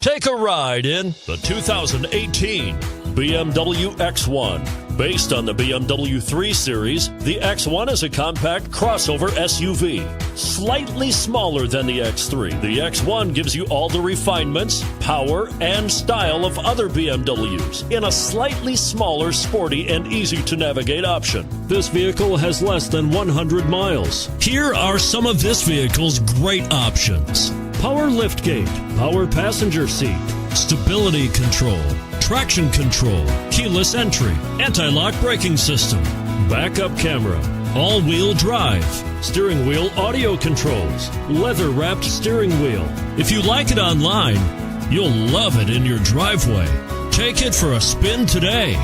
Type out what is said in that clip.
Take a ride in the 2018 BMW X1. Based on the BMW 3 Series, the X1 is a compact crossover SUV. Slightly smaller than the X3, the X1 gives you all the refinements, power, and style of other BMWs in a slightly smaller, sporty, and easy-to-navigate option. This vehicle has less than 100 miles. Here are some of this vehicle's great options: power liftgate, power passenger seat, stability control, traction control, keyless entry, anti-lock braking system, backup camera, all-wheel drive, steering wheel audio controls, leather-wrapped steering wheel. If you like it online, you'll love it in your driveway. Take it for a spin today.